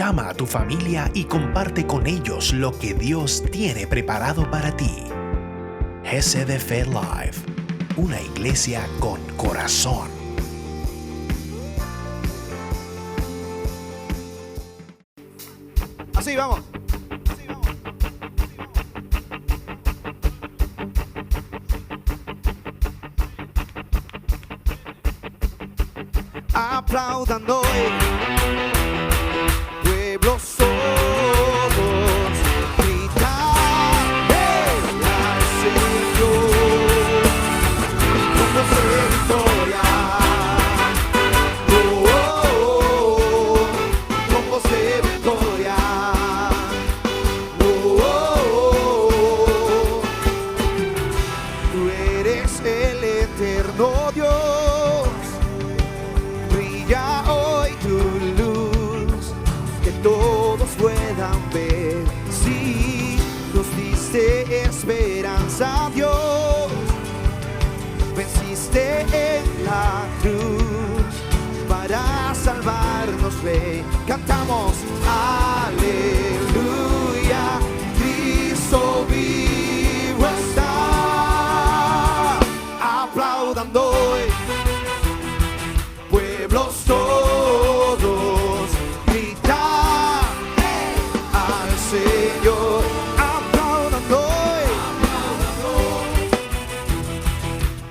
Llama a tu familia y comparte con ellos lo que Dios tiene preparado para ti. GCD Fe Live, una iglesia con corazón. Así vamos. Aplaudan hoy, pueblos todos, gritadle al Señor, con voz de victoria, con voz de victoria, tú eres el eterno Dios. Brilla hoy tu luz, que todos puedan ver. Sí, nos diste esperanza, Dios. Venciste en la cruz para salvarnos, Rey. Cantamos, aleluya, Cristo vivo está. Aplaudando hoy, pueblos todos, gritar al Señor. Aplaudan hoy,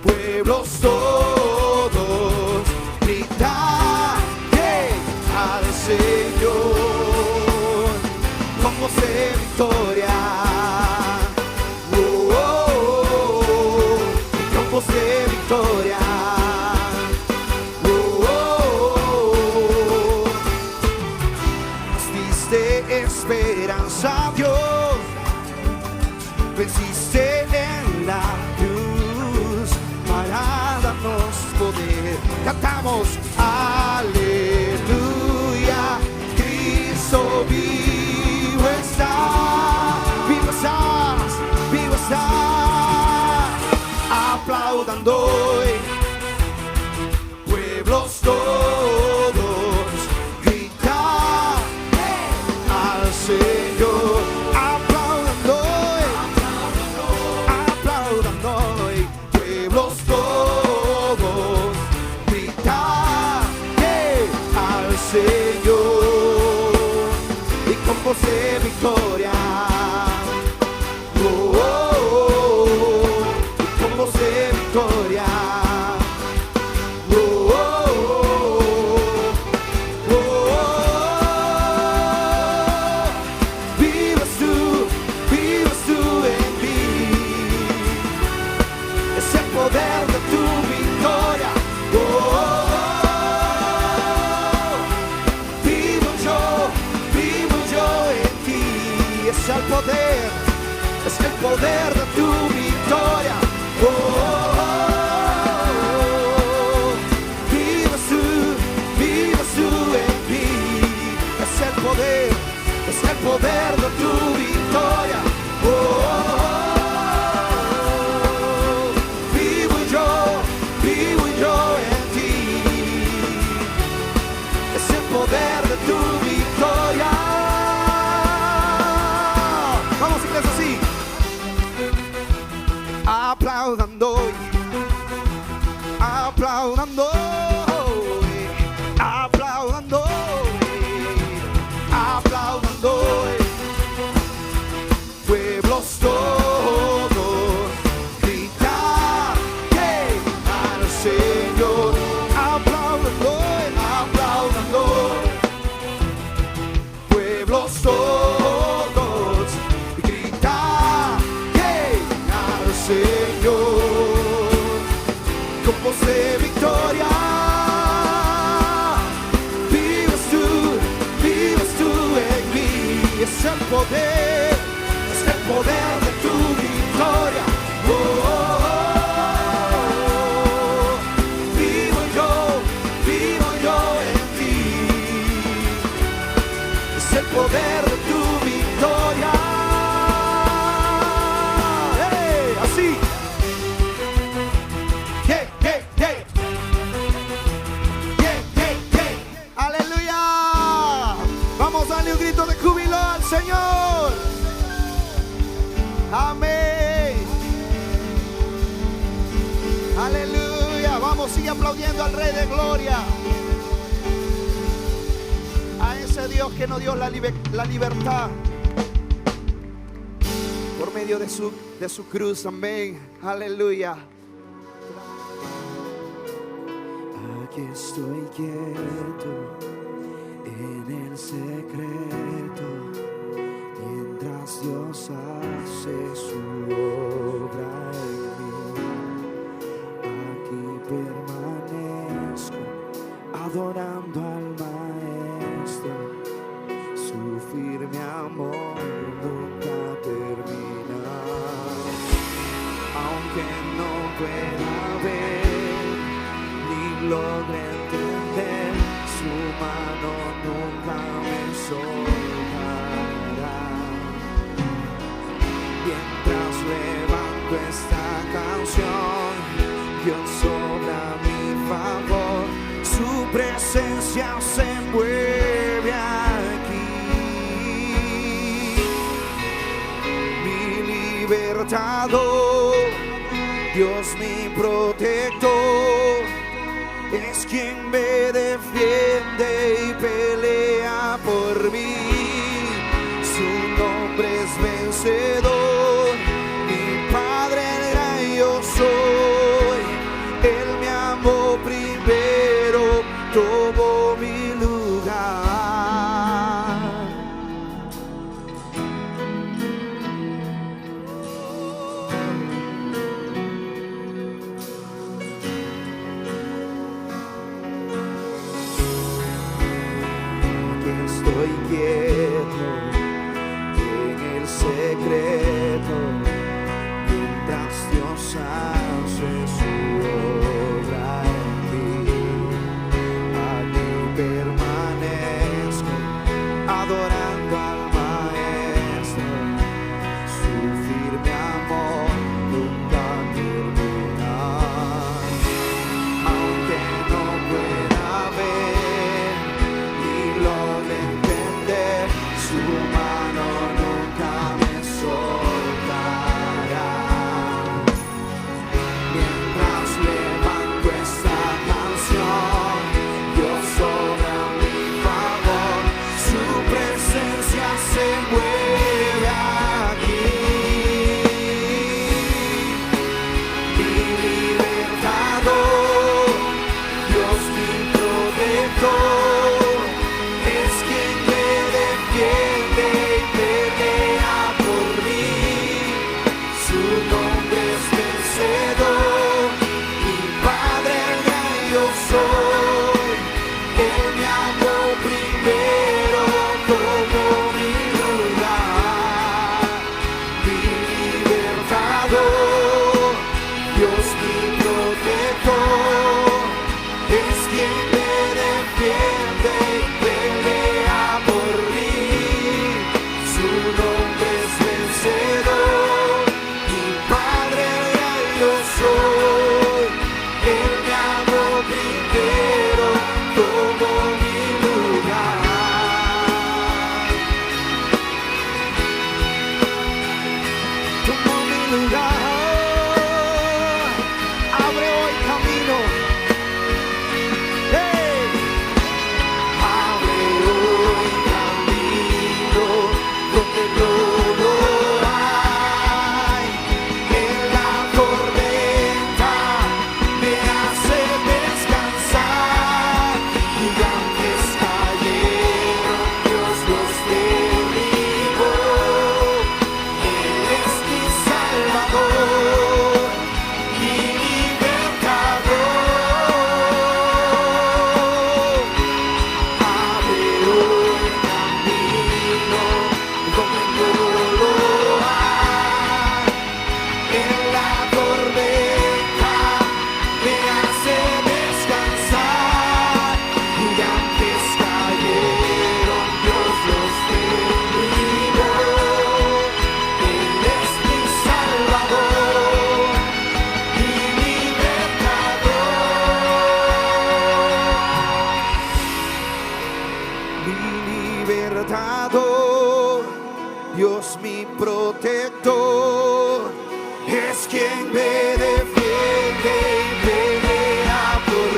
pueblos todos, gritar al Señor, con voz de victoria, con voz de victoria. Esperanza, Dios, venciste en la cruz para darnos poder. Cantamos, aleluya, Cristo vivo está, vivo estás, vivo estás. Aplaudando hoy, pueblos todos, Señor, aplaudan hoy, pueblos todos, gritar al Señor, y con voz de victoria, y con voz de victoria. Es el poder de tu victoria. Vives tú en mí. Es el poder de tu victoria. Vivo yo en ti. Es el poder de tu victoria. Así, aplaudando hoy, aplaudando hoy, aplaudando hoy, aplaudando hoy, pueblos todos, gritar al Señor. Aplaudando hoy, aplaudando hoy, pueblos todos, Señor, con voz de victoria. Vives tú en mí. Es el poder de tu victoria. Vivo yo en ti. Es el poder de tu victoria. Aleluya. Vamos a y aplaudiendo al Rey de Gloria, a ese Dios que nos dio la libertad por medio de su cruz. Amén, aleluya. Aquí estoy quieto en el secreto, mientras Dios hace su obra en mí. Aquí permanezco adorando al Maestro, su firme amor nunca termina. Aunque no pueda ver ni logre entender, su mano nunca me soltará. Mientras levanto esta canción, Dios obra a mi favor, su presencia se mueve aquí. Mi libertador, Dios mi protector, es quien me defiende y pelea por mí. Su nombre es vencedor, mi Padre el gran yo soy. Él me amó primero, tomó mi lugar. Estoy quieto en el secreto, mientras Dios hace su obra en mí. Aquí permanezco adorando al Maestro, su firme amor nunca termina. Aunque no pueda ver ni logre entender, su mano nunca me soltará. Mientras levanto esta canción, Dios obra a mi favor, su presencia se mueve aquí. Mi libertador, Dios mi protector, es quien me defiende y pelea por mí. Su nombre es vencedor, mi Padre el gran yo soy. Él me amó primero, tomó mi lugar. Mi libertador, Dios mi protector, es quien me defiende y pelea por mí. Su nombre es vencedor, mi Padre el gran yo soy. Él me amó primero, tomó mi lugar. Tomó mi lugar. Abre hoy camino. Hey. Abre hoy camino donde no lo hay. En la tormenta me hace descansar. Gigantes cayeron, Dios los derribó. Él es mi Salvador, mi libertador. Abre hoy camino donde no lo hay. En la tormenta me hace descansar. Gigantes cayeron, Dios los derribó. Él es mi Salvador, mi libertador, Dios mi protector, es quien me defiende y pelea por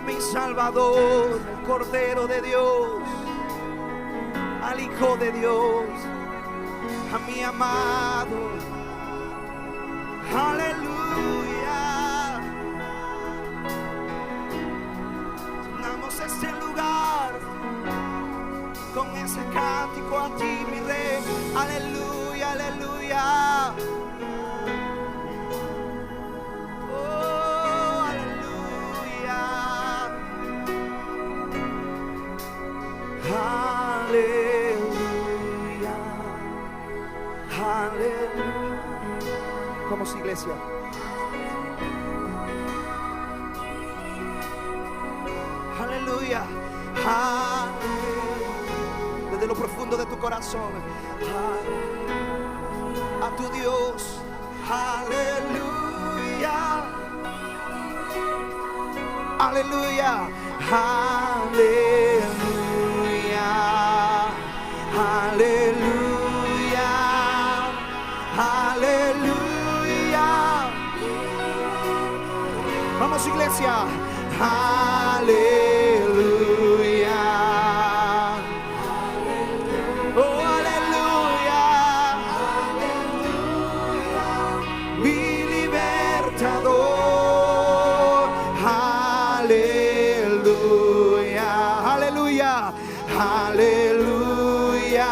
mi Salvador, el Cordero de Dios, al Hijo de Dios, a mi amado. Aleluya. Llenamos este lugar con ese cántico a ti, mi Rey. Aleluya, aleluya. Oh, aleluya. Aleluya. Aleluya. Vamos, iglesia. Aleluya. Desde lo profundo de tu corazón, a tu Dios. Aleluya. Aleluya. Aleluya. Aleluya. Aleluya. Vamos, iglesia. Aleluya. Oh, aleluya. Mi libertador. Aleluya. Aleluya. Aleluya.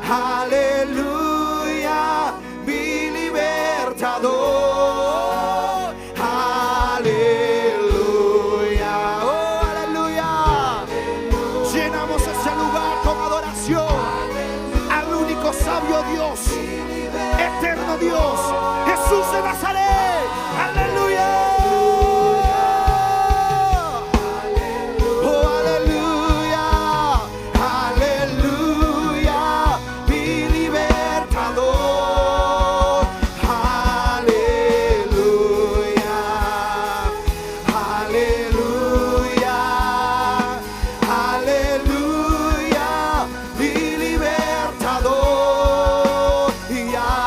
Aleluya. Mi libertador. Aleluya. Oh, aleluya. Llenamos ese lugar con adoración al único sabio Dios, eterno Dios, Jesús de Nazaret. Aleluya. Oh, aleluya. Aleluya. Mi libertador. Aleluya. Aleluya. Aleluya. Mi libertador. Y aleluya.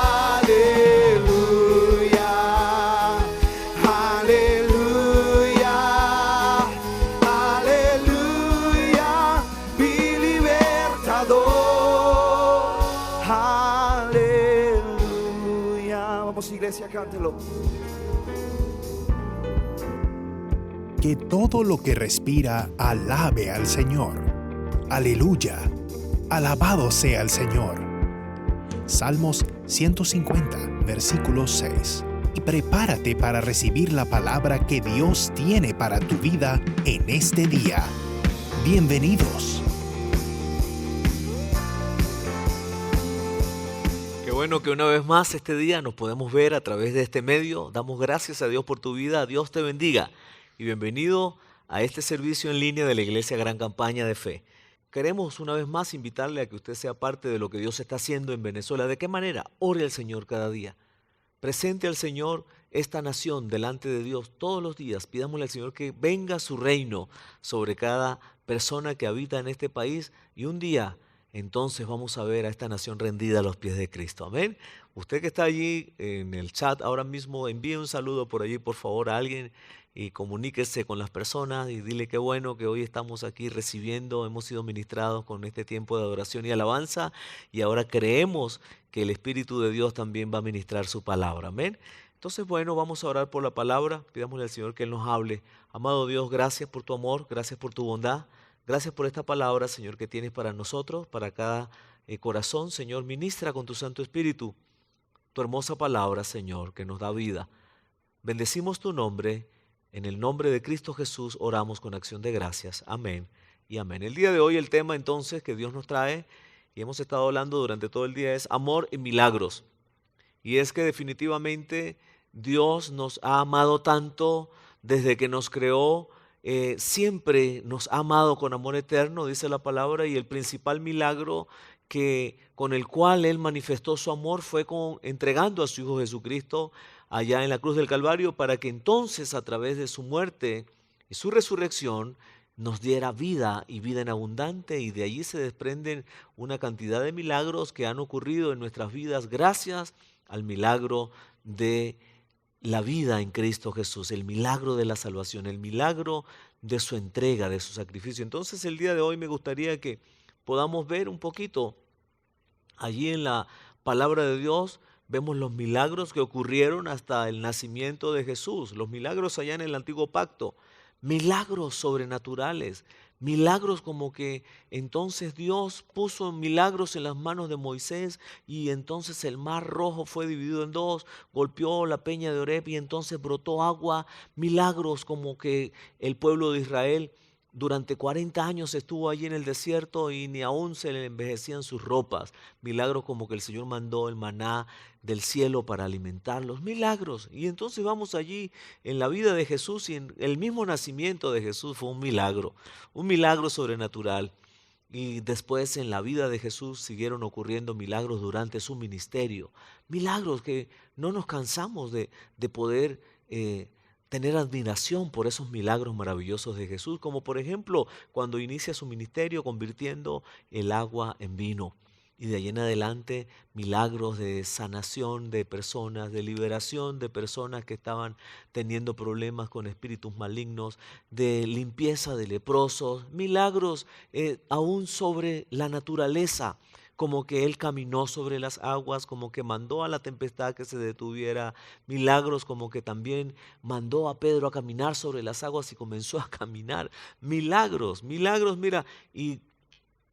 Aleluya. Aleluya. Mi libertador. Aleluya. Vamos, iglesia, cántelo. Que todo lo que respira alabe al Señor. Aleluya. Alabado sea el Señor. Salmos 150, versículo 6. Y prepárate para recibir la palabra que Dios tiene para tu vida en este día. Bienvenidos. Qué bueno que una vez más este día nos podemos ver a través de este medio. Damos gracias a Dios por tu vida. Dios te bendiga. Y bienvenido a este servicio en línea de la Iglesia Gran Campaña de Fe. Queremos una vez más invitarle a que usted sea parte de lo que Dios está haciendo en Venezuela. ¿De qué manera? Ore al Señor cada día. Presente al Señor esta nación delante de Dios todos los días. Pidámosle al Señor que venga su reino sobre cada persona que habita en este país. Y un día, entonces vamos a ver a esta nación rendida a los pies de Cristo. Amén. Usted que está allí en el chat ahora mismo, envíe un saludo por allí, por favor, a alguien y comuníquese con las personas y dile qué bueno que hoy estamos aquí recibiendo, hemos sido ministrados con este tiempo de adoración y alabanza y ahora creemos que el Espíritu de Dios también va a ministrar su palabra. Amén. Entonces, bueno, vamos a orar por la palabra, pidámosle al Señor que Él nos hable. Amado Dios, gracias por tu amor, gracias por tu bondad, gracias por esta palabra, Señor, que tienes para nosotros, para cada corazón. Señor, ministra con tu Santo Espíritu tu hermosa palabra, Señor, que nos da vida. Bendecimos tu nombre. En el nombre de Cristo Jesús oramos con acción de gracias. Amén y amén. El día de hoy el tema entonces que Dios nos trae y hemos estado hablando durante todo el día es amor y milagros. Y es que definitivamente Dios nos ha amado tanto desde que nos creó, siempre nos ha amado con amor eterno, dice la palabra, y el principal milagro con el cual Él manifestó su amor fue entregando a su Hijo Jesucristo allá en la cruz del Calvario para que entonces a través de su muerte y su resurrección nos diera vida y vida en abundante, y de allí se desprenden una cantidad de milagros que han ocurrido en nuestras vidas gracias al milagro de la vida en Cristo Jesús, el milagro de la salvación, el milagro de su entrega, de su sacrificio. Entonces el día de hoy me gustaría que podamos ver un poquito allí en la palabra de Dios. Vemos los milagros que ocurrieron hasta el nacimiento de Jesús, los milagros allá en el antiguo pacto, milagros sobrenaturales, milagros como que entonces Dios puso milagros en las manos de Moisés y entonces el mar rojo fue dividido en dos, golpeó la peña de Oreb y entonces brotó agua, milagros como que el pueblo de Israel durante 40 años estuvo allí en el desierto y ni aún se le envejecían sus ropas. Milagros como que el Señor mandó el maná del cielo para alimentarlos. Milagros. Y entonces vamos allí en la vida de Jesús y en el mismo nacimiento de Jesús fue un milagro sobrenatural. Y después en la vida de Jesús siguieron ocurriendo milagros durante su ministerio. Milagros que no nos cansamos de poder tener admiración por esos milagros maravillosos de Jesús, como por ejemplo cuando inicia su ministerio convirtiendo el agua en vino. Y de ahí en adelante milagros de sanación de personas, de liberación de personas que estaban teniendo problemas con espíritus malignos, de limpieza de leprosos, milagros aún sobre la naturaleza, como que Él caminó sobre las aguas, como que mandó a la tempestad que se detuviera, milagros como que también mandó a Pedro a caminar sobre las aguas y comenzó a caminar, milagros, mira, y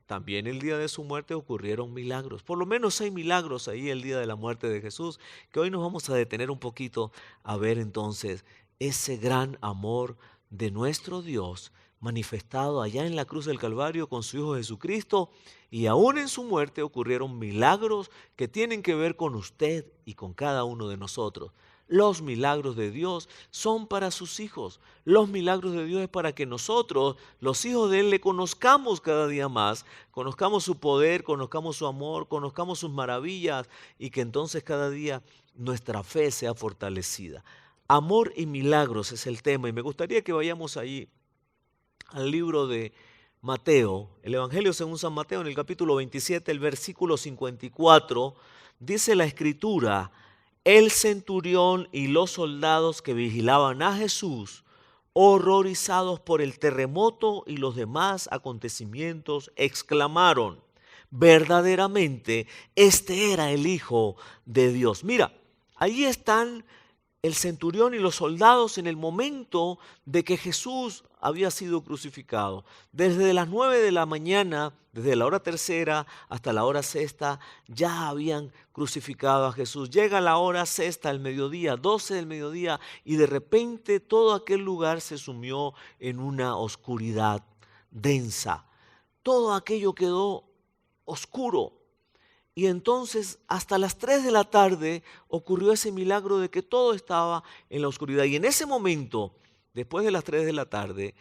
también el día de su muerte ocurrieron milagros, por lo menos 6 milagros ahí el día de la muerte de Jesús, que hoy nos vamos a detener un poquito a ver entonces ese gran amor de nuestro Dios manifestado allá en la cruz del Calvario con su Hijo Jesucristo, y aún en su muerte ocurrieron milagros que tienen que ver con usted y con cada uno de nosotros. Los milagros de Dios son para sus hijos. Los milagros de Dios es para que nosotros, los hijos de Él, le conozcamos cada día más, conozcamos su poder, conozcamos su amor, conozcamos sus maravillas y que entonces cada día nuestra fe sea fortalecida. Amor y milagros es el tema y me gustaría que vayamos ahí al libro de Mateo, el Evangelio según San Mateo, en el capítulo 27, el versículo 54, dice la Escritura: el centurión y los soldados que vigilaban a Jesús, horrorizados por el terremoto y los demás acontecimientos, exclamaron: verdaderamente, este era el Hijo de Dios. Mira, ahí están el centurión y los soldados en el momento de que Jesús había sido crucificado. Desde las 9 de la mañana, desde la hora tercera hasta la hora sexta, ya habían crucificado a Jesús. Llega la hora sexta, el mediodía, 12 del mediodía, y de repente todo aquel lugar se sumió en una oscuridad densa. Todo aquello quedó oscuro. Y entonces hasta las 3 de la tarde ocurrió ese milagro de que todo estaba en la oscuridad. Y en ese momento, después de las 3 de la tarde,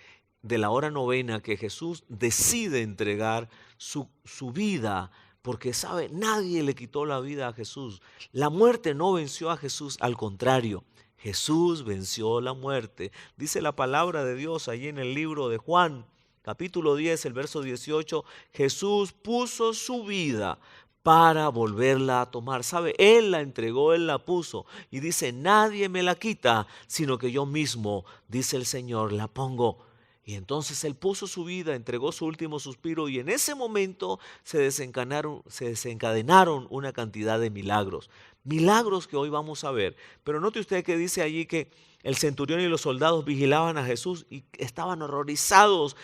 de la hora novena, que Jesús decide entregar su vida, porque sabe, nadie le quitó la vida a Jesús. La muerte no venció a Jesús, al contrario, Jesús venció la muerte. Dice la palabra de Dios allí en el libro de Juan, capítulo 10, el verso 18, Jesús puso su vida para volverla a tomar. ¿Sabe? Él la entregó, Él la puso. Y dice, nadie me la quita, sino que yo mismo, dice el Señor, la pongo. Y entonces Él puso su vida, entregó su último suspiro y en ese momento se desencadenaron una cantidad de milagros. Milagros que hoy vamos a ver. Pero note usted que dice allí que el centurión y los soldados vigilaban a Jesús y estaban horrorizados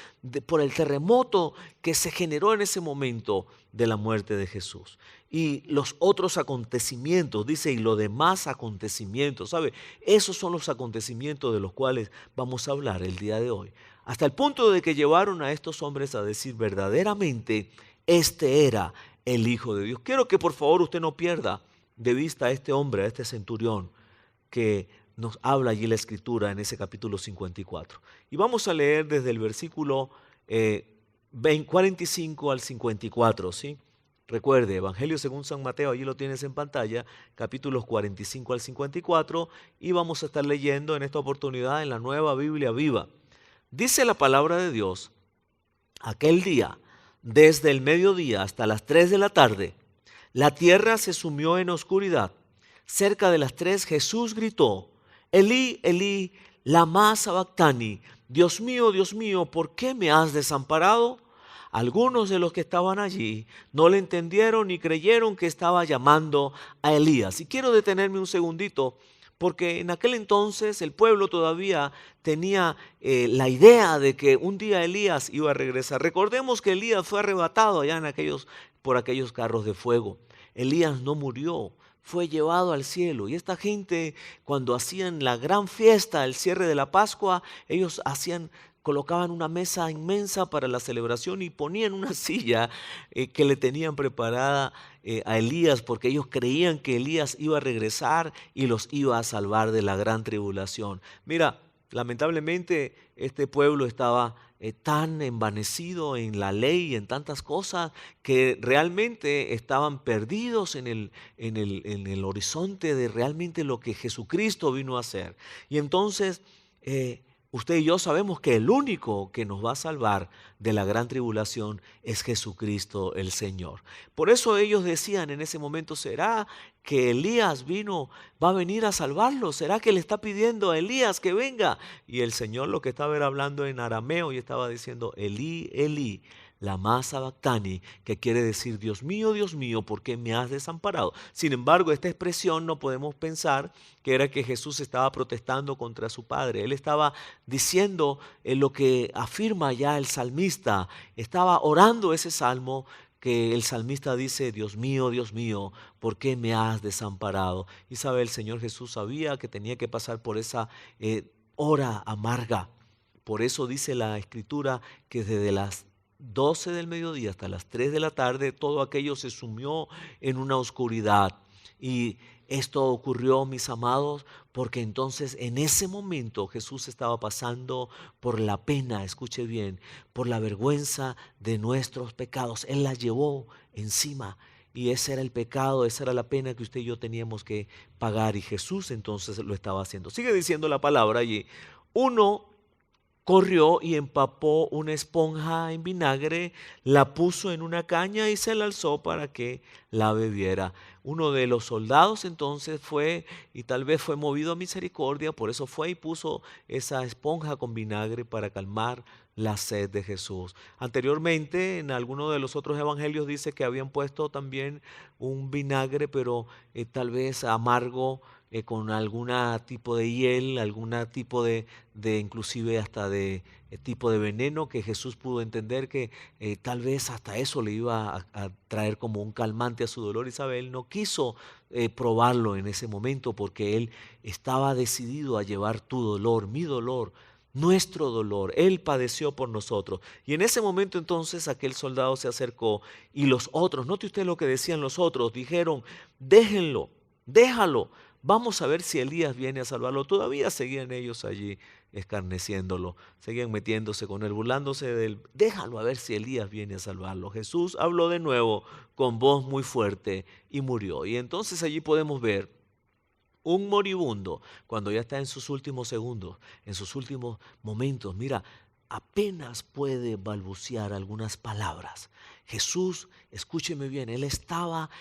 por el terremoto que se generó en ese momento de la muerte de Jesús. Y los otros acontecimientos, dice, y los demás acontecimientos, ¿sabe? Esos son los acontecimientos de los cuales vamos a hablar el día de hoy. Hasta el punto de que llevaron a estos hombres a decir verdaderamente, este era el Hijo de Dios. Quiero que por favor usted no pierda de vista a este hombre, a este centurión que nos habla allí la Escritura en ese capítulo 54. Y vamos a leer desde el versículo 45 al 54, ¿sí? Recuerde, Evangelio según San Mateo, allí lo tienes en pantalla, capítulos 45 al 54, y vamos a estar leyendo en esta oportunidad en la Nueva Biblia Viva. Dice la palabra de Dios, aquel día, desde el mediodía hasta las 3 de la tarde, la tierra se sumió en oscuridad. Cerca de las 3 Jesús gritó, Elí, Elí, lama sabactani. Dios mío, ¿por qué me has desamparado? Algunos de los que estaban allí no le entendieron ni creyeron que estaba llamando a Elías. Y quiero detenerme un segundito, porque en aquel entonces el pueblo todavía tenía la idea de que un día Elías iba a regresar. Recordemos que Elías fue arrebatado allá por aquellos carros de fuego. Elías no murió, fue llevado al cielo. Y esta gente, cuando hacían la gran fiesta, el cierre de la Pascua, ellos colocaban una mesa inmensa para la celebración y ponían una silla que le tenían preparada a Elías, porque ellos creían que Elías iba a regresar y los iba a salvar de la gran tribulación. Mira, lamentablemente este pueblo estaba tan envanecido en la ley y en tantas cosas que realmente estaban perdidos en el horizonte de realmente lo que Jesucristo vino a hacer. Y entonces usted y yo sabemos que el único que nos va a salvar de la gran tribulación es Jesucristo el Señor. Por eso ellos decían en ese momento, ¿será que Elías va a venir a salvarlo? ¿Será que le está pidiendo a Elías que venga? Y el Señor lo que estaba era hablando en arameo y estaba diciendo, Elí, Elí, lama sabactani, que quiere decir, Dios mío, ¿por qué me has desamparado? Sin embargo, esta expresión no podemos pensar que era que Jesús estaba protestando contra su Padre. Él estaba diciendo lo que afirma ya el salmista. Estaba orando ese salmo que el salmista dice, Dios mío, ¿por qué me has desamparado? Y sabe, el Señor Jesús sabía que tenía que pasar por esa hora amarga. Por eso dice la Escritura que desde las 12 del mediodía hasta las 3 de la tarde, todo aquello se sumió en una oscuridad. Y esto ocurrió, mis amados, porque entonces en ese momento Jesús estaba pasando por la pena, escuche bien, por la vergüenza de nuestros pecados. Él la llevó encima. Y ese era el pecado, esa era la pena que usted y yo teníamos que pagar. Y Jesús entonces lo estaba haciendo. Sigue diciendo la palabra allí. Uno corrió y empapó una esponja en vinagre, la puso en una caña y se la alzó para que la bebiera. Uno de los soldados entonces fue y tal vez fue movido a misericordia, por eso fue y puso esa esponja con vinagre para calmar la sed de Jesús. Anteriormente, en alguno de los otros evangelios dice que habían puesto también un vinagre, pero tal vez amargo, con algún tipo de hiel, algún tipo de inclusive hasta de tipo de veneno, que Jesús pudo entender que tal vez hasta eso le iba a traer como un calmante a su dolor. Isabel no quiso probarlo en ese momento, porque él estaba decidido a llevar tu dolor, mi dolor, nuestro dolor. Él padeció por nosotros. Y en ese momento entonces aquel soldado se acercó y los otros, note usted lo que decían los otros, dijeron, déjenlo, déjalo. Vamos a ver si Elías viene a salvarlo. Todavía seguían ellos allí escarneciéndolo, seguían metiéndose con él, burlándose de él. Déjalo a ver si Elías viene a salvarlo. Jesús habló de nuevo con voz muy fuerte y murió. Y entonces allí podemos ver un moribundo cuando ya está en sus últimos segundos, en sus últimos momentos. Mira, apenas puede balbucear algunas palabras. Jesús, escúcheme bien, él estaba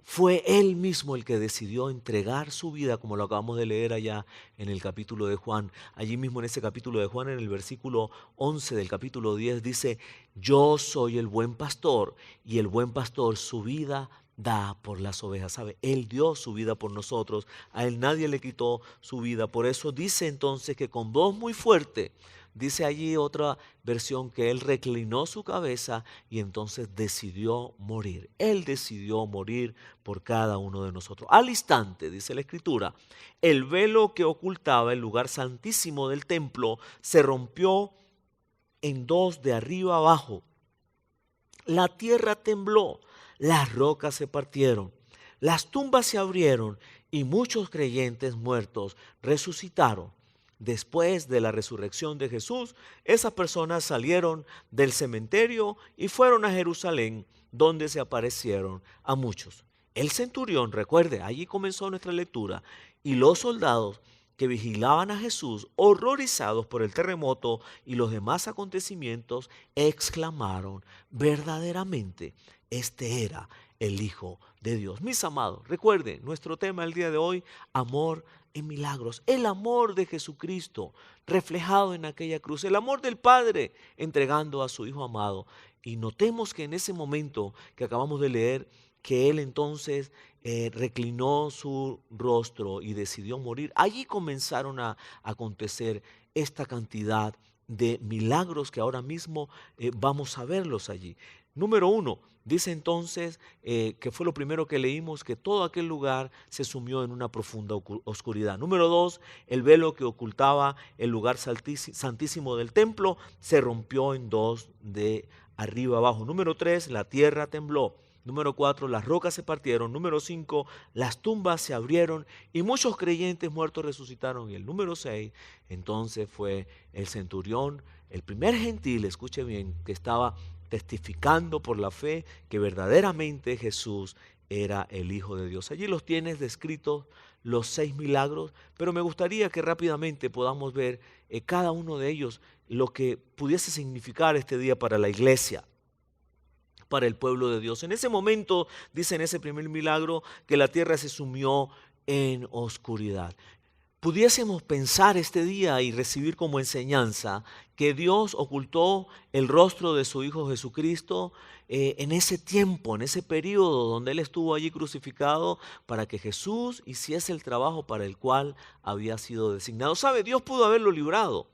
fue él mismo el que decidió entregar su vida, como lo acabamos de leer allá en el capítulo de Juan. Allí mismo en ese capítulo de Juan, en el versículo 11 del capítulo 10, dice, yo soy el buen pastor y el buen pastor su vida da por las ovejas. ¿Sabe? Él dio su vida por nosotros, a él nadie le quitó su vida. Por eso dice entonces que con voz muy fuerte, dice allí otra versión, que él reclinó su cabeza y entonces decidió morir. Él decidió morir por cada uno de nosotros. Al instante, dice la Escritura, el velo que ocultaba el lugar santísimo del templo se rompió en dos de arriba abajo. La tierra tembló, las rocas se partieron, las tumbas se abrieron y muchos creyentes muertos resucitaron. Después de la resurrección de Jesús, esas personas salieron del cementerio y fueron a Jerusalén, donde se aparecieron a muchos. El centurión, recuerde, allí comenzó nuestra lectura, y los soldados que vigilaban a Jesús, horrorizados por el terremoto y los demás acontecimientos, exclamaron, verdaderamente, este era el Hijo de Dios. Mis amados, recuerden, nuestro tema el día de hoy, amor en milagros. El amor de Jesucristo reflejado en aquella cruz. El amor del Padre entregando a su Hijo amado. Y notemos que en ese momento que acabamos de leer, que Él entonces reclinó su rostro y decidió morir. Allí comenzaron a acontecer esta cantidad de milagros que ahora mismo vamos a verlos allí. Número 1, dice entonces, que fue lo primero que leímos, que todo aquel lugar se sumió en una profunda oscuridad. Número 2, el velo que ocultaba el lugar santísimo del templo se rompió en dos de arriba abajo. Número 3, la tierra tembló. Número 4, las rocas se partieron. Número 5, las tumbas se abrieron y muchos creyentes muertos resucitaron. Y el número 6, entonces fue el centurión, el primer gentil, escuche bien, que estaba testificando por la fe que verdaderamente Jesús era el Hijo de Dios. Allí los tienes descritos los 6 milagros, pero me gustaría que rápidamente podamos ver cada uno de ellos, lo que pudiese significar este día para la iglesia, para el pueblo de Dios. En ese momento, dice en ese primer milagro, que la tierra se sumió en oscuridad. Pudiésemos pensar este día y recibir como enseñanza que Dios ocultó el rostro de su Hijo Jesucristo en ese tiempo, en ese periodo donde Él estuvo allí crucificado, para que Jesús hiciese el trabajo para el cual había sido designado. ¿Sabe? Dios pudo haberlo librado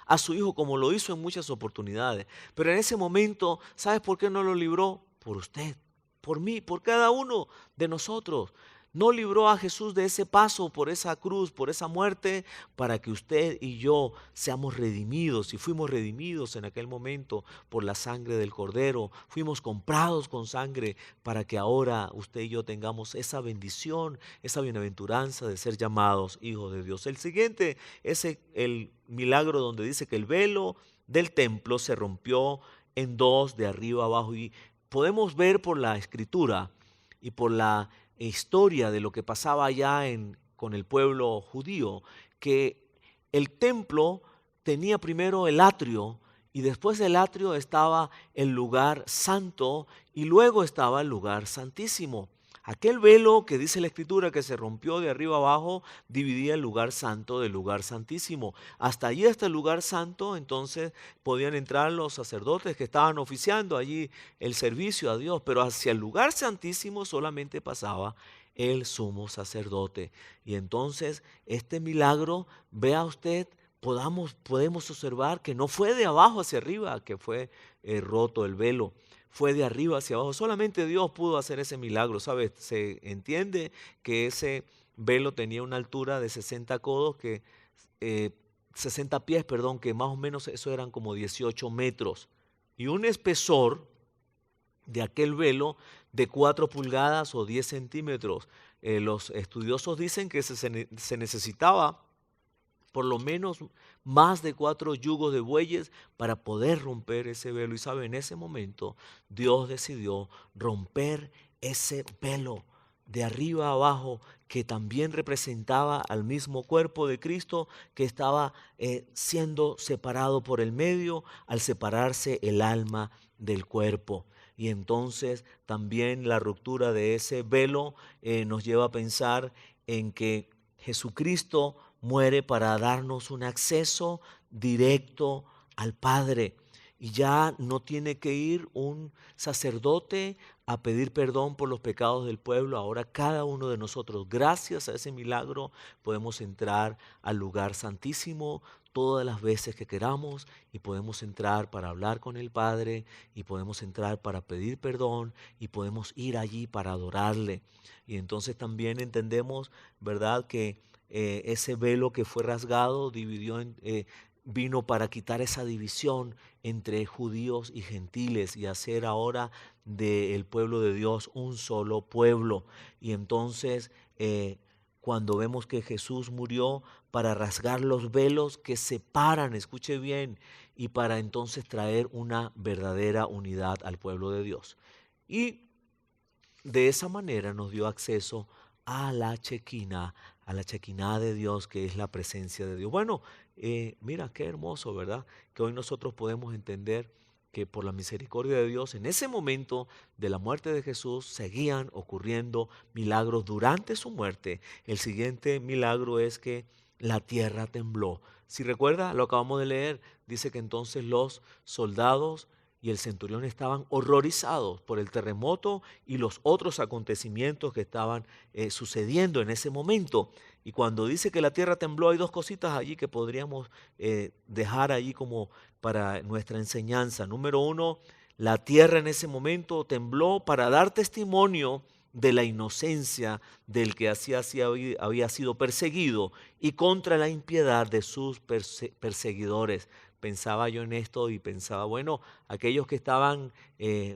a su Hijo como lo hizo en muchas oportunidades, pero en ese momento, ¿sabes por qué no lo libró? Por usted, por mí, por cada uno de nosotros. No libró a Jesús de ese paso por esa cruz, por esa muerte, para que usted y yo seamos redimidos. Y fuimos redimidos en aquel momento por la sangre del Cordero. Fuimos comprados con sangre para que ahora usted y yo tengamos esa bendición, esa bienaventuranza de ser llamados hijos de Dios. El siguiente es el milagro donde dice que el velo del templo se rompió en dos de arriba abajo. Y podemos ver por la escritura y por la historia de lo que pasaba allá con el pueblo judío, que el templo tenía primero el atrio y después del atrio estaba el lugar santo y luego estaba el lugar santísimo. Aquel velo que dice la escritura que se rompió de arriba abajo dividía el lugar santo del lugar santísimo. Hasta allí, hasta el lugar santo, entonces podían entrar los sacerdotes que estaban oficiando allí el servicio a Dios, pero hacia el lugar santísimo solamente pasaba el sumo sacerdote. Y entonces este milagro, vea usted, podemos observar que no fue de abajo hacia arriba que fue roto el velo. Fue de arriba hacia abajo. Solamente Dios pudo hacer ese milagro, ¿sabes? Se entiende que ese velo tenía una altura de 60 codos, 60 pies, perdón, que más o menos eso eran como 18 metros. Y un espesor de aquel velo de 4 pulgadas o 10 centímetros. Los estudiosos dicen que se necesitaba por lo menos más de 4 yugos de bueyes para poder romper ese velo. Y sabe, en ese momento Dios decidió romper ese velo de arriba a abajo, que también representaba al mismo cuerpo de Cristo, que estaba siendo separado por el medio al separarse el alma del cuerpo. Y entonces también la ruptura de ese velo nos lleva a pensar en que Jesucristo muere para darnos un acceso directo al Padre. Y ya no tiene que ir un sacerdote a pedir perdón por los pecados del pueblo. Ahora cada uno de nosotros, gracias a ese milagro, podemos entrar al lugar santísimo todas las veces que queramos, y podemos entrar para hablar con el Padre, y podemos entrar para pedir perdón, y podemos ir allí para adorarle. Y entonces también entendemos, ¿verdad?, que ese velo que fue rasgado vino para quitar esa división entre judíos y gentiles y hacer ahora del pueblo de Dios un solo pueblo. Y entonces cuando vemos que Jesús murió para rasgar los velos que separan, escuche bien, y para entonces traer una verdadera unidad al pueblo de Dios. Y de esa manera nos dio acceso a la Chequina de Dios, que es la presencia de Dios. Bueno, mira qué hermoso, ¿verdad? Que hoy nosotros podemos entender que por la misericordia de Dios, en ese momento de la muerte de Jesús, seguían ocurriendo milagros durante su muerte. El siguiente milagro es que la tierra tembló. Si recuerda, lo acabamos de leer, dice que entonces los soldados y el centurión estaban horrorizados por el terremoto y los otros acontecimientos que estaban sucediendo en ese momento. Y cuando dice que la tierra tembló, hay dos cositas allí que podríamos dejar allí como para nuestra enseñanza. Número uno, la tierra en ese momento tembló para dar testimonio de la inocencia del que había sido perseguido y contra la impiedad de sus perseguidores. Pensaba yo en esto y pensaba, bueno, aquellos que estaban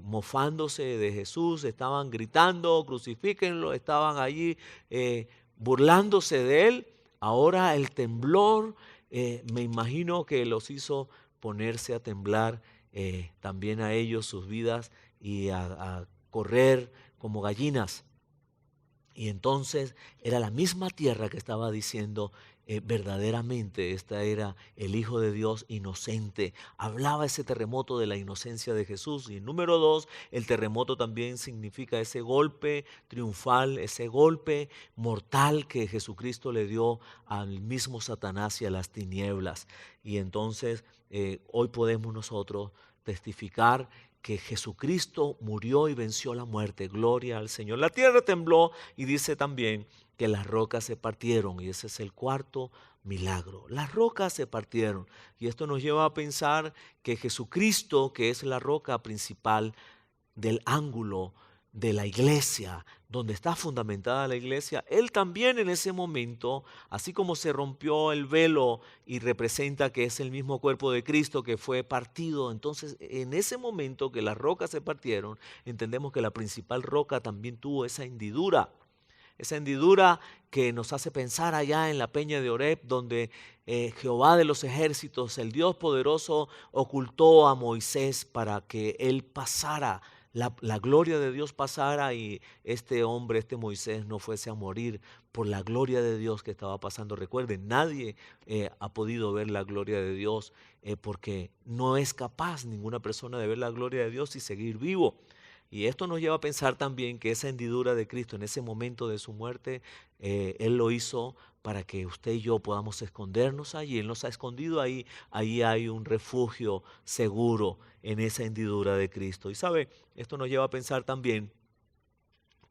mofándose de Jesús, estaban gritando, crucifíquenlo, estaban allí burlándose de él. Ahora el temblor, me imagino que los hizo ponerse a temblar también a ellos sus vidas y a correr como gallinas. Y entonces era la misma tierra que estaba diciendo, verdaderamente este era el Hijo de Dios inocente. Hablaba ese terremoto de la inocencia de Jesús. Y número dos, el terremoto también significa ese golpe triunfal, ese golpe mortal que Jesucristo le dio al mismo Satanás y a las tinieblas. Y entonces hoy podemos nosotros testificar que Jesucristo murió y venció la muerte. Gloria al Señor. La tierra tembló y dice también que las rocas se partieron, y ese es el cuarto milagro. Las rocas se partieron, y esto nos lleva a pensar que Jesucristo, que es la roca principal del ángulo de la iglesia, donde está fundamentada la iglesia, Él también en ese momento, así como se rompió el velo y representa que es el mismo cuerpo de Cristo que fue partido, entonces en ese momento que las rocas se partieron, entendemos que la principal roca también tuvo esa hendidura que nos hace pensar allá en la peña de Oreb, donde Jehová de los ejércitos, el Dios poderoso, ocultó a Moisés para que él pasara, la gloria de Dios pasara y este hombre, este Moisés, no fuese a morir por la gloria de Dios que estaba pasando. Recuerden, nadie ha podido ver la gloria de Dios porque no es capaz ninguna persona de ver la gloria de Dios y seguir vivo. Y esto nos lleva a pensar también que esa hendidura de Cristo en ese momento de su muerte, Él lo hizo para que usted y yo podamos escondernos allí. Él nos ha escondido ahí. Ahí hay un refugio seguro en esa hendidura de Cristo. Y sabe, esto nos lleva a pensar también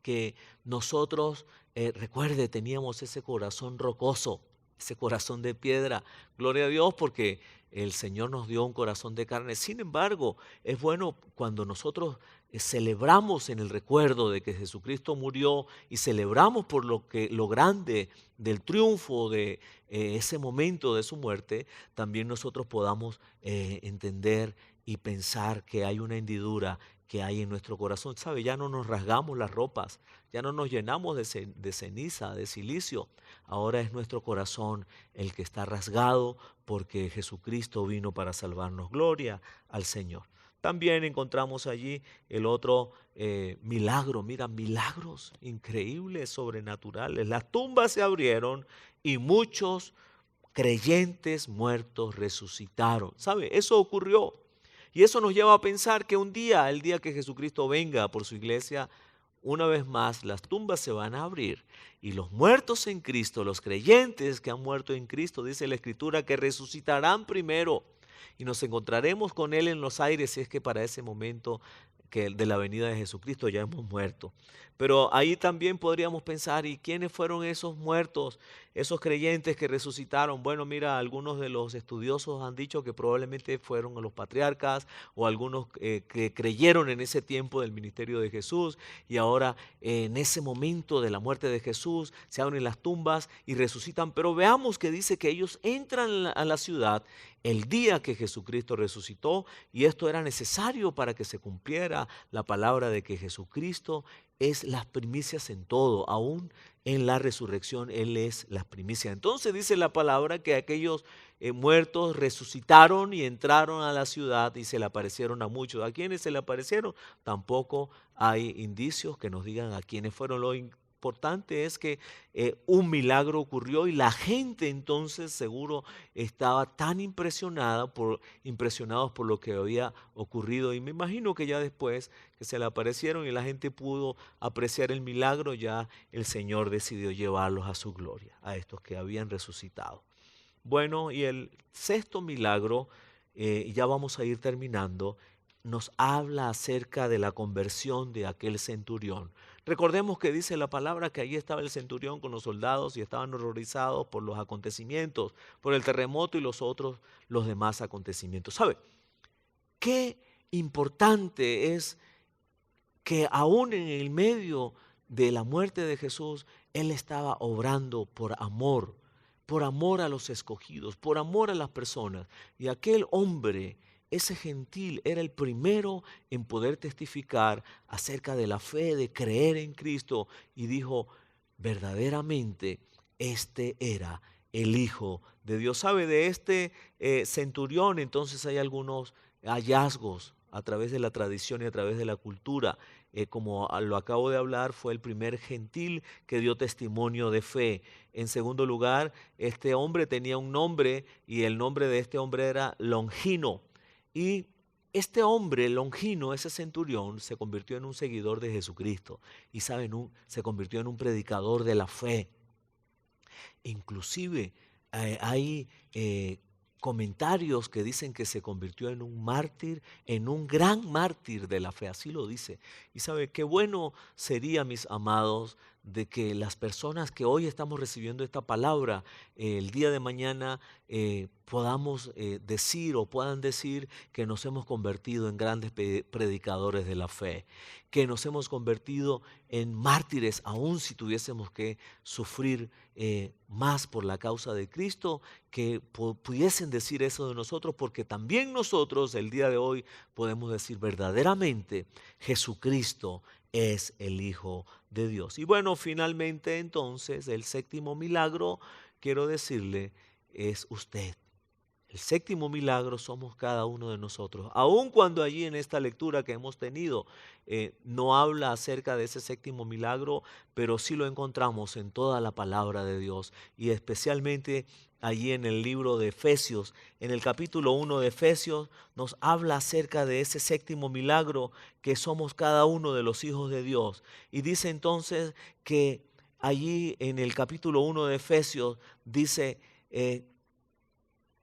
que nosotros, recuerde, teníamos ese corazón rocoso, ese corazón de piedra. Gloria a Dios porque el Señor nos dio un corazón de carne. Sin embargo, es bueno cuando nosotros celebramos en el recuerdo de que Jesucristo murió y celebramos por lo grande del triunfo de ese momento de su muerte, también nosotros podamos entender y pensar que hay una hendidura que hay en nuestro corazón. ¿Sabe? Ya no nos rasgamos las ropas, ya no nos llenamos de ceniza, de silicio. Ahora es nuestro corazón el que está rasgado porque Jesucristo vino para salvarnos. Gloria al Señor. También encontramos allí el otro milagro. Mira, milagros increíbles, sobrenaturales. Las tumbas se abrieron y muchos creyentes muertos resucitaron. ¿Sabe? Eso ocurrió. Y eso nos lleva a pensar que un día, el día que Jesucristo venga por su iglesia, una vez más las tumbas se van a abrir y los muertos en Cristo, los creyentes que han muerto en Cristo, dice la Escritura, que resucitarán primero y nos encontraremos con Él en los aires, si es que para ese momento que de la venida de Jesucristo ya hemos muerto. Pero ahí también podríamos pensar, ¿y quiénes fueron esos muertos, esos creyentes que resucitaron? Bueno, mira, algunos de los estudiosos han dicho que probablemente fueron los patriarcas o algunos que creyeron en ese tiempo del ministerio de Jesús y ahora en ese momento de la muerte de Jesús se abren las tumbas y resucitan. Pero veamos que dice que ellos entran a la ciudad el día que Jesucristo resucitó y esto era necesario para que se cumpliera la palabra de que Jesucristo es las primicias en todo, aún en la resurrección Él es las primicias. Entonces dice la palabra que aquellos muertos resucitaron y entraron a la ciudad y se le aparecieron a muchos. ¿A quiénes se le aparecieron? Tampoco hay indicios que nos digan a quiénes fueron. importante es que un milagro ocurrió y la gente entonces seguro estaba tan impresionados por lo que había ocurrido. Y me imagino que ya después que se le aparecieron y la gente pudo apreciar el milagro, ya el Señor decidió llevarlos a su gloria, a estos que habían resucitado. Bueno, y el sexto milagro, ya vamos a ir terminando, nos habla acerca de la conversión de aquel centurión. Recordemos que dice la palabra que allí estaba el centurión con los soldados y estaban horrorizados por los acontecimientos, por el terremoto y los demás acontecimientos. ¿Sabe? Qué importante es que aún en el medio de la muerte de Jesús, Él estaba obrando por amor a los escogidos, por amor a las personas. Y aquel hombre, ese gentil, era el primero en poder testificar acerca de la fe, de creer en Cristo, y dijo, verdaderamente, este era el Hijo de Dios. ¿Sabe? De este centurión, entonces hay algunos hallazgos a través de la tradición y a través de la cultura. Como lo acabo de hablar, fue el primer gentil que dio testimonio de fe. En segundo lugar, este hombre tenía un nombre y el nombre de este hombre era Longino. Y este hombre, Longino, ese centurión, se convirtió en un seguidor de Jesucristo. Y saben, se convirtió en un predicador de la fe. Inclusive hay comentarios que dicen que se convirtió en un mártir, en un gran mártir de la fe, así lo dice. Y sabe, qué bueno sería, mis amados, de que las personas que hoy estamos recibiendo esta palabra, el día de mañana podamos decir o puedan decir que nos hemos convertido en grandes predicadores de la fe, que nos hemos convertido en mártires, aun si tuviésemos que sufrir más por la causa de Cristo, que pudiesen decir eso de nosotros, porque también nosotros el día de hoy podemos decir verdaderamente Jesucristo es el Hijo de Dios. Y bueno, finalmente entonces el séptimo milagro, quiero decirle, es usted. El séptimo milagro somos cada uno de nosotros. Aun cuando allí en esta lectura que hemos tenido no habla acerca de ese séptimo milagro, pero sí lo encontramos en toda la palabra de Dios y especialmente allí en el libro de Efesios. En el capítulo 1 de Efesios nos habla acerca de ese séptimo milagro que somos cada uno de los hijos de Dios. Y dice entonces que allí en el capítulo 1 de Efesios dice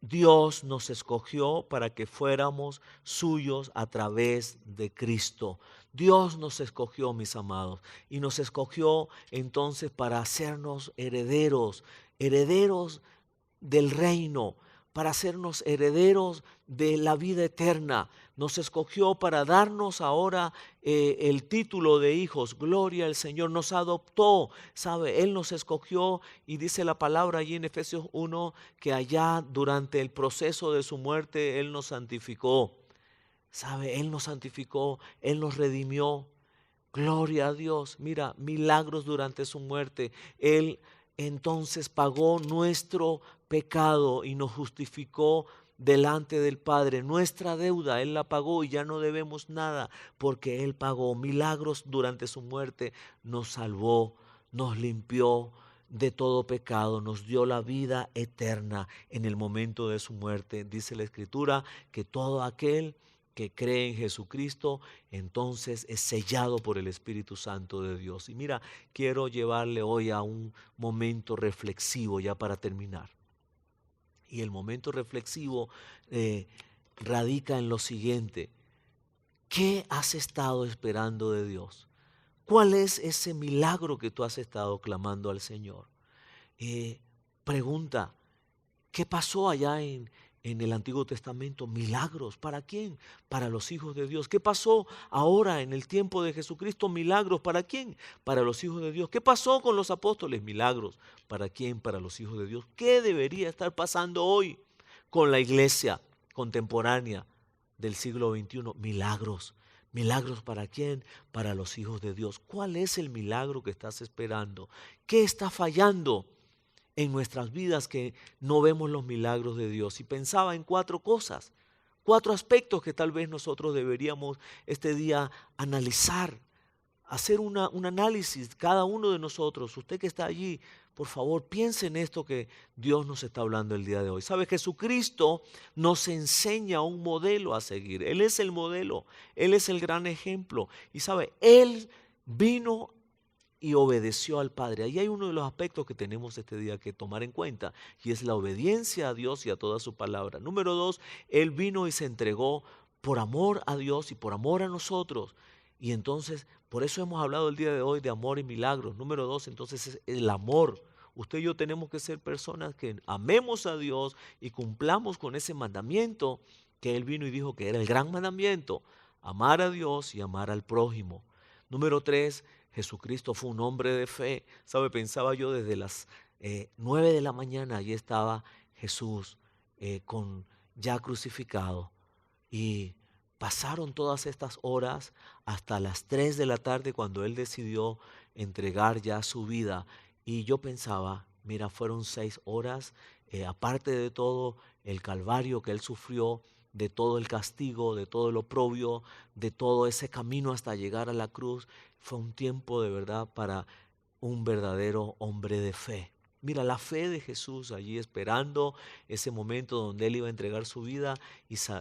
Dios nos escogió para que fuéramos suyos a través de Cristo. Dios nos escogió, mis amados, y nos escogió entonces para hacernos herederos del reino, para hacernos herederos de la vida eterna. Nos escogió para darnos ahora el título de hijos. Gloria al Señor, nos adoptó, ¿sabe? Él nos escogió y dice la palabra allí en Efesios 1 que allá durante el proceso de su muerte Él nos santificó. ¿Sabe? Él nos santificó, Él nos redimió. Gloria a Dios. Mira, milagros durante su muerte. Él entonces pagó nuestro pecado y nos justificó delante del Padre. Nuestra deuda Él la pagó y ya no debemos nada porque Él pagó. Milagros durante su muerte, nos salvó, nos limpió de todo pecado, nos dio la vida eterna en el momento de su muerte. Dice la Escritura que todo aquel que cree en Jesucristo, entonces es sellado por el Espíritu Santo de Dios. Y mira, quiero llevarle hoy a un momento reflexivo ya para terminar. Y el momento reflexivo radica en lo siguiente. ¿Qué has estado esperando de Dios? ¿Cuál es ese milagro que tú has estado clamando al Señor? Pregunta, ¿qué pasó allá en el Antiguo Testamento? Milagros. ¿Para quién? Para los hijos de Dios. ¿Qué pasó ahora en el tiempo de Jesucristo? Milagros. ¿Para quién? Para los hijos de Dios. ¿Qué pasó con los apóstoles? Milagros. ¿Para quién? Para los hijos de Dios. ¿Qué debería estar pasando hoy con la iglesia contemporánea del siglo XXI? Milagros. ¿Milagros para quién? Para los hijos de Dios. ¿Cuál es el milagro que estás esperando? ¿Qué está fallando en nuestras vidas que no vemos los milagros de Dios? Y pensaba en 4 cosas, 4 aspectos que tal vez nosotros deberíamos este día analizar hacer un análisis, cada uno de nosotros, usted que está allí, por favor, piense en esto que Dios nos está hablando el día de hoy. ¿Sabe? Jesucristo nos enseña un modelo a seguir. Él es el modelo, Él es el gran ejemplo. Y sabe, Él vino y obedeció al Padre. Ahí hay uno de los aspectos que tenemos este día que tomar en cuenta, y es la obediencia a Dios y a toda su palabra. Número 2, Él vino y se entregó por amor a Dios y por amor a nosotros. Y entonces, por eso hemos hablado el día de hoy de amor y milagros. Número 2, entonces, es el amor. Usted y yo tenemos que ser personas que amemos a Dios y cumplamos con ese mandamiento que Él vino y dijo que era el gran mandamiento: amar a Dios y amar al prójimo. Número 3, Jesucristo fue un hombre de fe. ¿Sabe? Pensaba yo desde las 9 de la mañana, allí estaba Jesús ya crucificado. Y pasaron todas estas horas hasta las 3 de la tarde cuando Él decidió entregar ya su vida. Y yo pensaba, mira, fueron 6 horas, aparte de todo el calvario que Él sufrió, de todo el castigo, de todo el oprobio, de todo ese camino hasta llegar a la cruz. Fue un tiempo de verdad para un verdadero hombre de fe. Mira, la fe de Jesús allí esperando ese momento donde Él iba a entregar su vida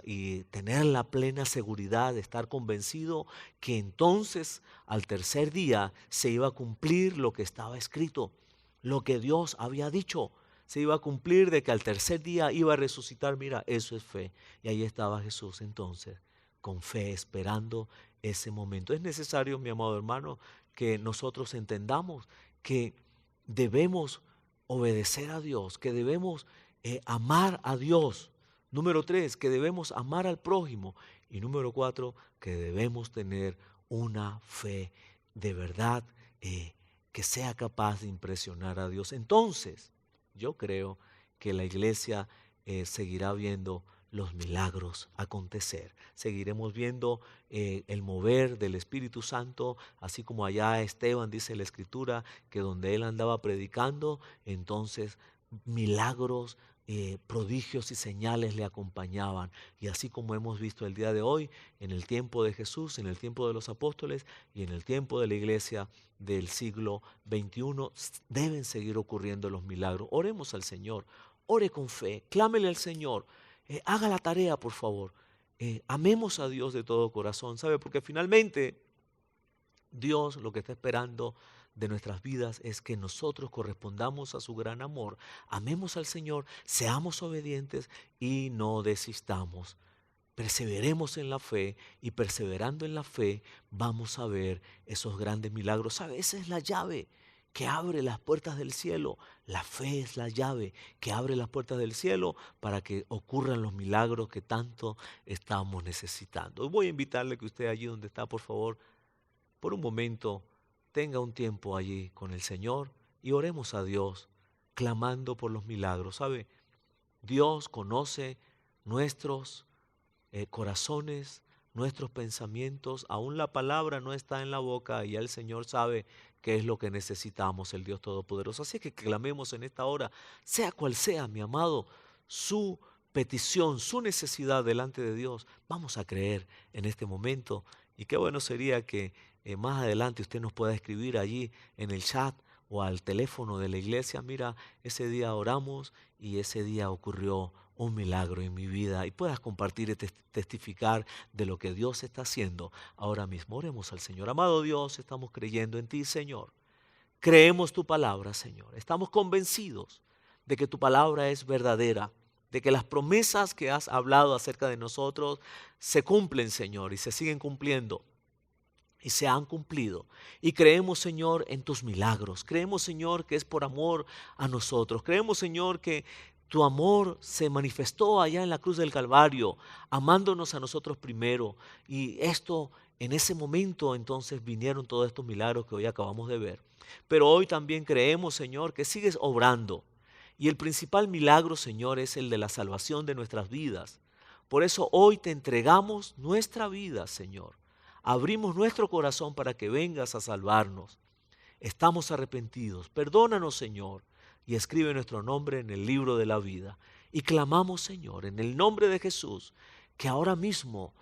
y tener la plena seguridad de estar convencido que entonces al tercer día se iba a cumplir lo que estaba escrito, lo que Dios había dicho. Se iba a cumplir de que al tercer día iba a resucitar. Mira, eso es fe. Y ahí estaba Jesús entonces, con fe, esperando ese momento. Es necesario, mi amado hermano, que nosotros entendamos que debemos obedecer a Dios, que debemos amar a Dios. Número 3, que debemos amar al prójimo. Y número 4, que debemos tener una fe de verdad que sea capaz de impresionar a Dios. Entonces, yo creo que la iglesia seguirá viendo los milagros acontecer. Seguiremos viendo el mover del Espíritu Santo, así como allá Esteban, dice la Escritura, que donde él andaba predicando, entonces milagros, prodigios y señales le acompañaban. Y así como hemos visto el día de hoy, en el tiempo de Jesús, en el tiempo de los apóstoles y en el tiempo de la iglesia del siglo XXI, deben seguir ocurriendo los milagros. Oremos al Señor, ore con fe, clámele al Señor, haga la tarea, por favor. Amemos a Dios de todo corazón, ¿sabe? Porque finalmente Dios lo que está esperando de nuestras vidas es que nosotros correspondamos a su gran amor, amemos al Señor, seamos obedientes y no desistamos. Perseveremos en la fe, y perseverando en la fe vamos a ver esos grandes milagros. ¿Sabe? Esa es la llave que abre las puertas del cielo. La fe es la llave que abre las puertas del cielo para que ocurran los milagros que tanto estamos necesitando. Voy a invitarle que usted allí donde está, por favor, por un momento, tenga un tiempo allí con el Señor y oremos a Dios, clamando por los milagros. ¿Sabe? Dios conoce nuestros corazones, nuestros pensamientos. Aún la palabra no está en la boca y ya el Señor sabe qué es lo que necesitamos, el Dios Todopoderoso. Así que clamemos en esta hora, sea cual sea, mi amado, su petición, su necesidad delante de Dios. Vamos a creer en este momento, y qué bueno sería que más adelante usted nos pueda escribir allí en el chat o al teléfono de la iglesia: mira, ese día oramos y ese día ocurrió un milagro en mi vida, y puedas compartir y testificar de lo que Dios está haciendo ahora mismo. Oremos al Señor. Amado Dios, estamos creyendo en ti, Señor. Creemos tu palabra, Señor. Estamos convencidos de que tu palabra es verdadera, de que las promesas que has hablado acerca de nosotros se cumplen, Señor, y se siguen cumpliendo. Y se han cumplido. Y creemos, Señor, en tus milagros. Creemos, Señor, que es por amor a nosotros. Creemos, Señor, que tu amor se manifestó allá en la cruz del Calvario, amándonos a nosotros primero. Y en ese momento, entonces vinieron todos estos milagros que hoy acabamos de ver. Pero hoy también creemos, Señor, que sigues obrando. Y el principal milagro, Señor, es el de la salvación de nuestras vidas. Por eso hoy te entregamos nuestra vida, Señor. Abrimos nuestro corazón para que vengas a salvarnos. Estamos arrepentidos. Perdónanos, Señor, y escribe nuestro nombre en el libro de la vida. Y clamamos, Señor, en el nombre de Jesús, que ahora mismo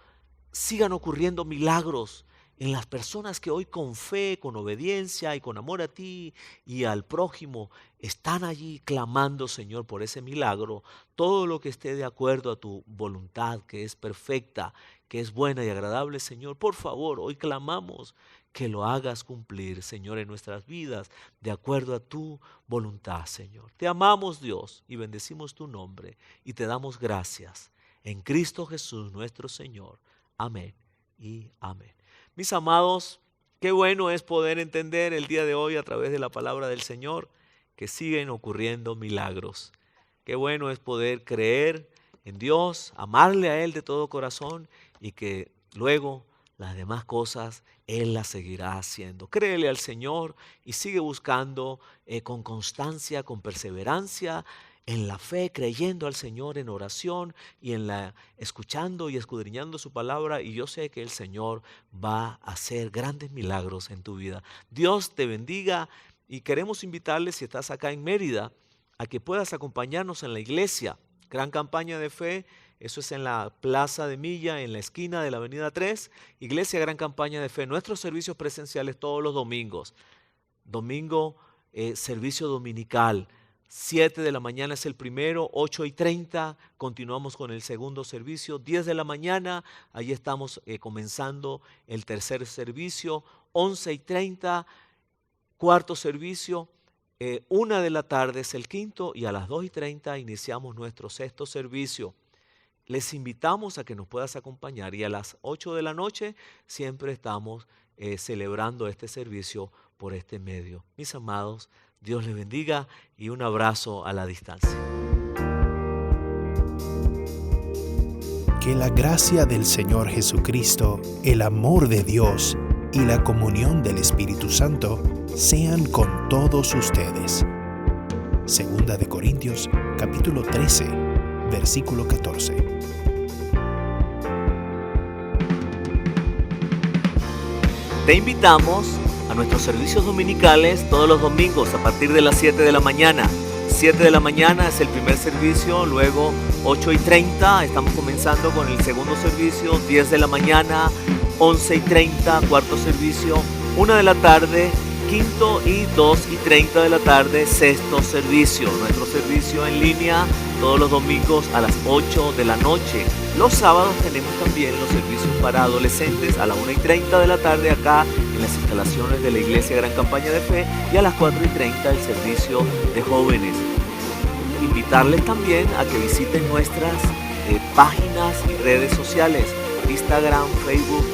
sigan ocurriendo milagros en las personas que hoy con fe, con obediencia y con amor a ti y al prójimo están allí clamando, Señor, por ese milagro. Todo lo que esté de acuerdo a tu voluntad, que es perfecta, que es buena y agradable, Señor, por favor, hoy clamamos que lo hagas cumplir, Señor, en nuestras vidas, de acuerdo a tu voluntad, Señor. Te amamos, Dios, y bendecimos tu nombre y te damos gracias. En Cristo Jesús, nuestro Señor. Amén y amén. Mis amados, qué bueno es poder entender el día de hoy a través de la palabra del Señor que siguen ocurriendo milagros. Qué bueno es poder creer en Dios, amarle a Él de todo corazón y que luego las demás cosas Él las seguirá haciendo. Créele al Señor y sigue buscando con constancia, con perseverancia, en la fe, creyendo al Señor en oración y escuchando y escudriñando su palabra, y yo sé que el Señor va a hacer grandes milagros en tu vida. Dios te bendiga y queremos invitarles, si estás acá en Mérida, a que puedas acompañarnos en la iglesia. Gran Campaña de Fe, eso es en la Plaza de Milla, en la esquina de la Avenida 3, Iglesia Gran Campaña de Fe. Nuestros servicios presenciales todos los domingos. Domingo, servicio dominical. 7 de la mañana es el primero, 8:30 continuamos con el segundo servicio, 10 de la mañana, ahí estamos comenzando el tercer servicio, 11:30 cuarto servicio, 1 de la tarde es el quinto y a las 2:30 iniciamos nuestro sexto servicio. Les invitamos a que nos puedas acompañar y a las 8 de la noche siempre estamos celebrando este servicio por este medio. Mis amados, Dios les bendiga y un abrazo a la distancia. Que la gracia del Señor Jesucristo, el amor de Dios y la comunión del Espíritu Santo sean con todos ustedes. Segunda de Corintios, capítulo 13, versículo 14. Te invitamos a nuestros servicios dominicales todos los domingos a partir de las 7 de la mañana. 7 de la mañana es el primer servicio, luego 8:30 estamos comenzando con el segundo servicio, 10 de la mañana, 11:30 cuarto servicio, 1 de la tarde, quinto y 2:30 de la tarde, sexto servicio. Nuestro servicio en línea todos los domingos a las 8 de la noche. Los sábados tenemos también los servicios para adolescentes a las 1:30 de la tarde acá en las instalaciones de la Iglesia Gran Campaña de Fe y a las 4:30 el servicio de jóvenes. Invitarles también a que visiten nuestras páginas y redes sociales, Instagram, Facebook,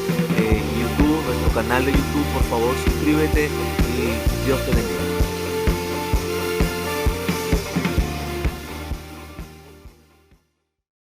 YouTube, nuestro canal de YouTube. Por favor, suscríbete y Dios te bendiga.